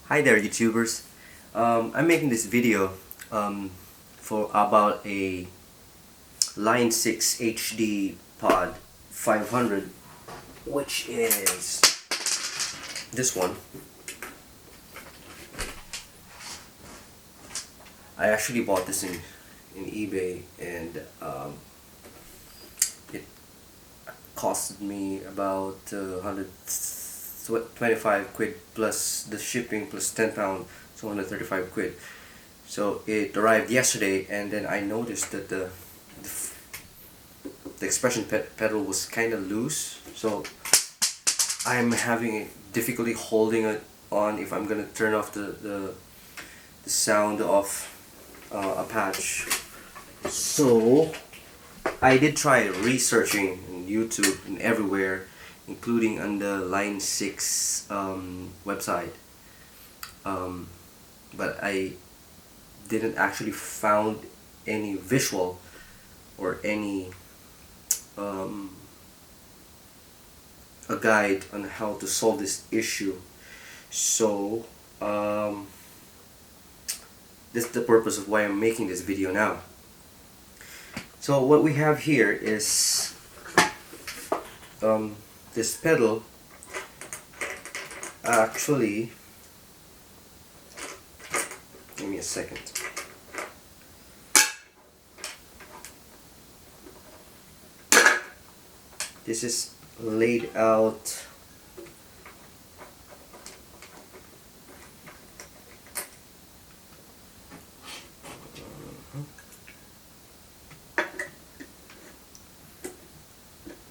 Hi there, YouTubers. I'm making this video for about a Line 6 HD Pod 500, which is this one. I actually bought this in eBay, and it costed me about 125 quid plus the shipping plus 10 pound, so 135 quid. So it arrived yesterday, and then I noticed that the expression pedal was kind of loose, so I'm having difficulty holding it on if I'm gonna turn off the sound of a patch. So I did try researching on YouTube and everywhere, including on the Line 6 website, but I didn't actually found any visual or any a guide on how to solve this issue. So this is the purpose of why I'm making this video now. So what we have here is this pedal. Actually, give me a second. This is laid out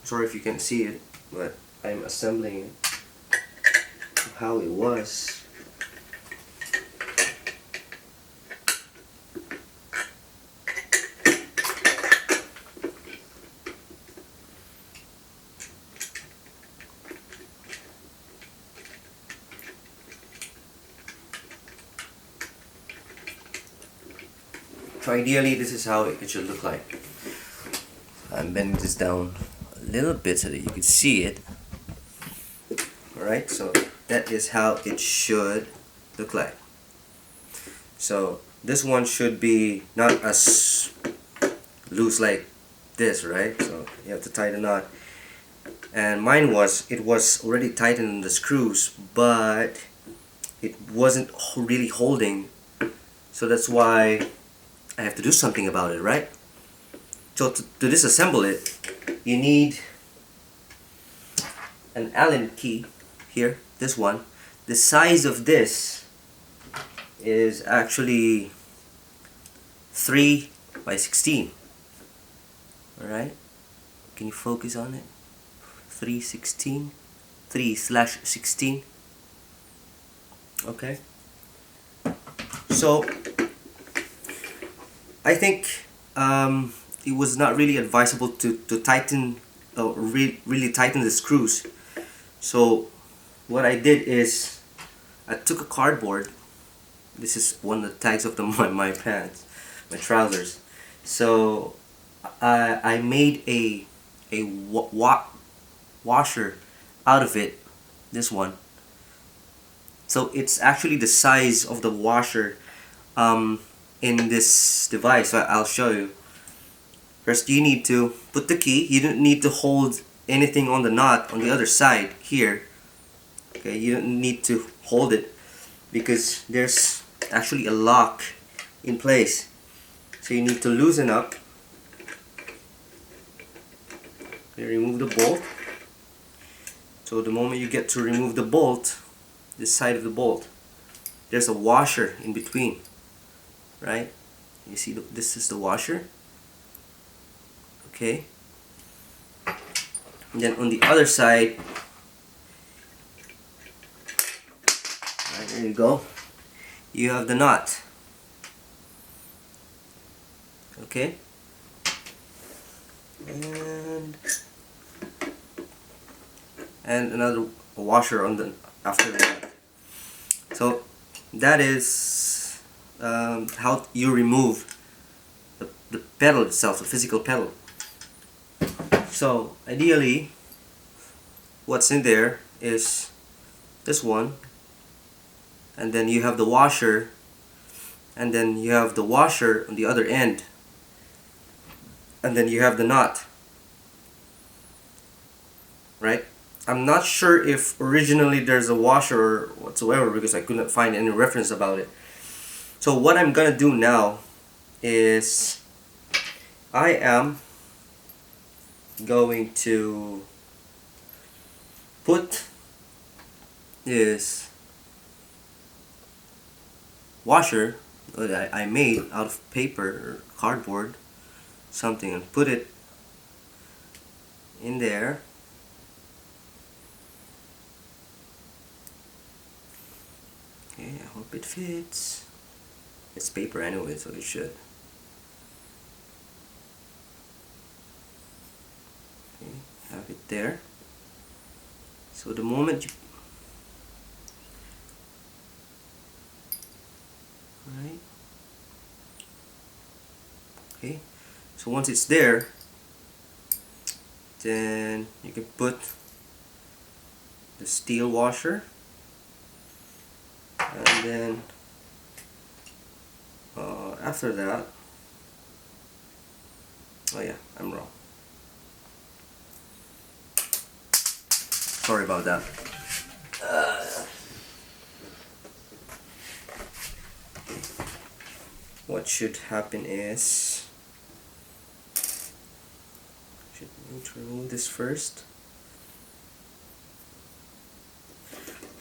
sorry if you can see it, but I'm assembling it how it was. So ideally, this is how it should look like. I'm bending this down a little bit so that you can see it. Alright, so that is how it should look like. So this one should be not as loose like this, right? So you have to tie the knot. And mine was already tightened in the screws, but it wasn't really holding. So that's why I have to do something about it, right? So to disassemble it, you need an Allen key here, this one. The size of this is actually 3 by 16. Alright? Can you focus on it? 3/16. Okay. So I think it was not really advisable to tighten, really tighten the screws. So what I did is I took a cardboard. This is one of the tags of my pants, my trousers. So I made a washer out of it, this one. So it's actually the size of the washer in this device. So I'll show you. First, you need to put the key. You don't need to hold anything on the knot on the other side here. Okay, you don't need to hold it because there's actually a lock in place. So you need to loosen up. Okay, remove the bolt. So the moment you get to remove the bolt, this side of the bolt, there's a washer in between, right? You see, this is the washer. Okay. And then on the other side, right, there you go. You have the knot. Okay. And another washer on the after that. So that is how you remove the pedal itself, the physical pedal. So ideally, what's in there is this one, and then you have the washer, and then you have the washer on the other end, and then you have the nut, right? I'm not sure if originally there's a washer or whatsoever because I couldn't find any reference about it. So what I'm gonna do now is I am going to put this washer that I made out of paper or cardboard something and put it in there. Okay, I hope it fits. It's paper anyway, so it should. Okay, have it there. So the moment you right. Okay, so once it's there, then you can put the steel washer, and then after that, oh yeah, I'm wrong. Sorry about that. What should happen is, should need to remove this first.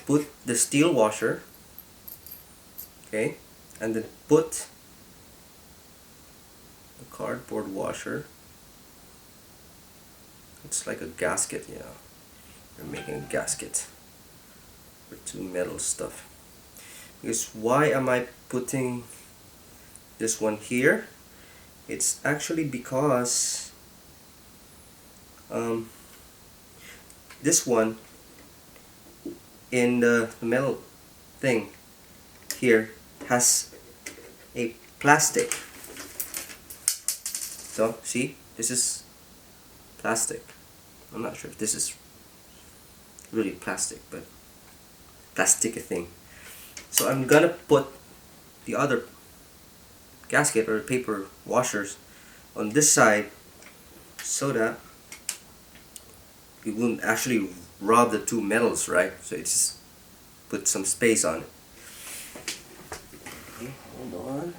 Put the steel washer, okay, and then put the cardboard washer. It's like a gasket, you know. We're making a gasket for two metal stuff. Because why am I putting this one here? It's actually because this one in the metal thing here has a plastic. So see, this is plastic. I'm not sure if this is really plastic, but plastic thing. So I'm gonna put the other gasket or paper washers on this side so that you wouldn't actually rub the two metals, right? So it's put some space on it. Okay, hold on.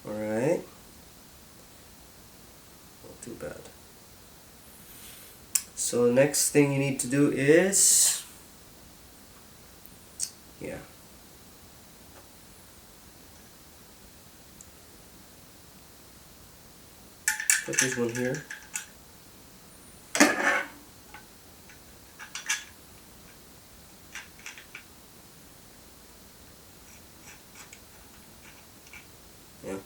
Alright. Not too bad. So next thing you need to do is, yeah, put this one here. Yeah.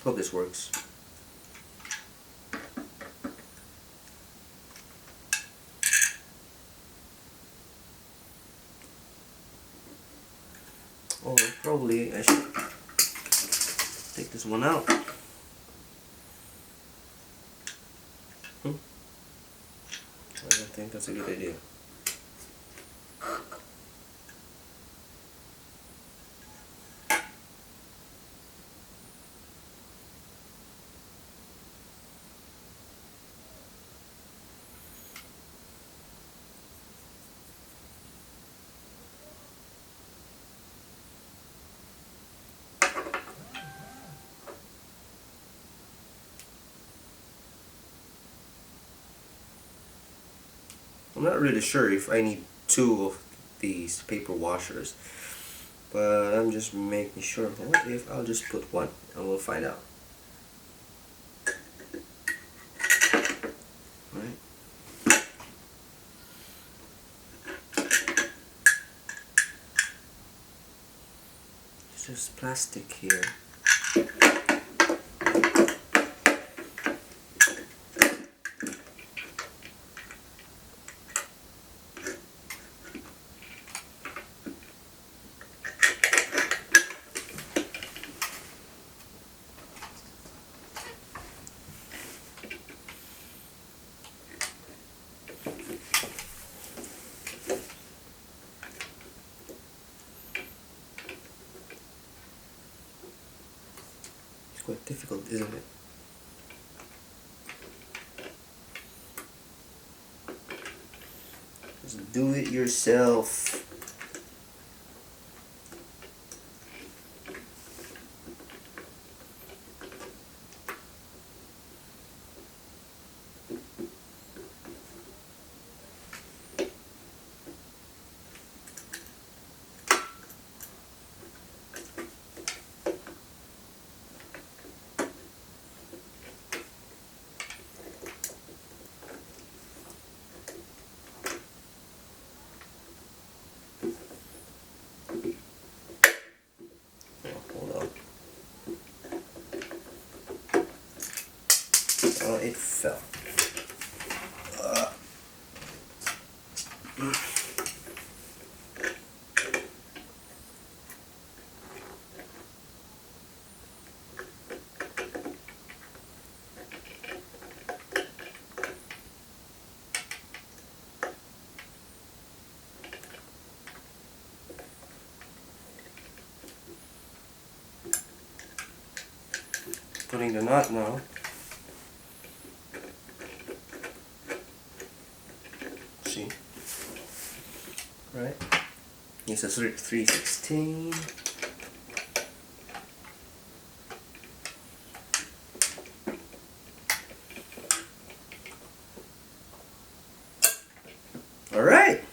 Hope this works. Oh, probably I should take this one out. I don't think that's a good idea. I'm not really sure if I need two of these paper washers, but I'm just making sure. What if I'll just put one and we'll find out. Right. It's just plastic here. quite difficult, isn't it? Just do it yourself. Oh, it fell. Putting the knot now. See? Right? It's a 3/16. Alright!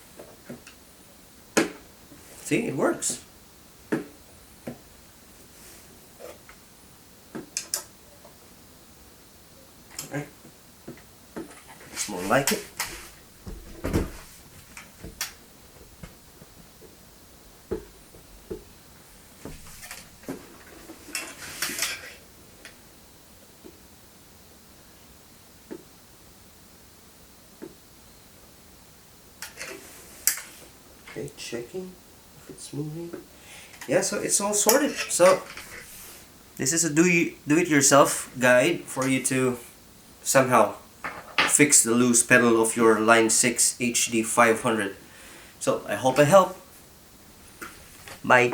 See, it works. Alright. It's more like it. Okay, checking if it's moving. Yeah, so it's all sorted. So this is a do-it-yourself guide for you to somehow fix the loose pedal of your Line 6 HD500. So I hope I help. Bye.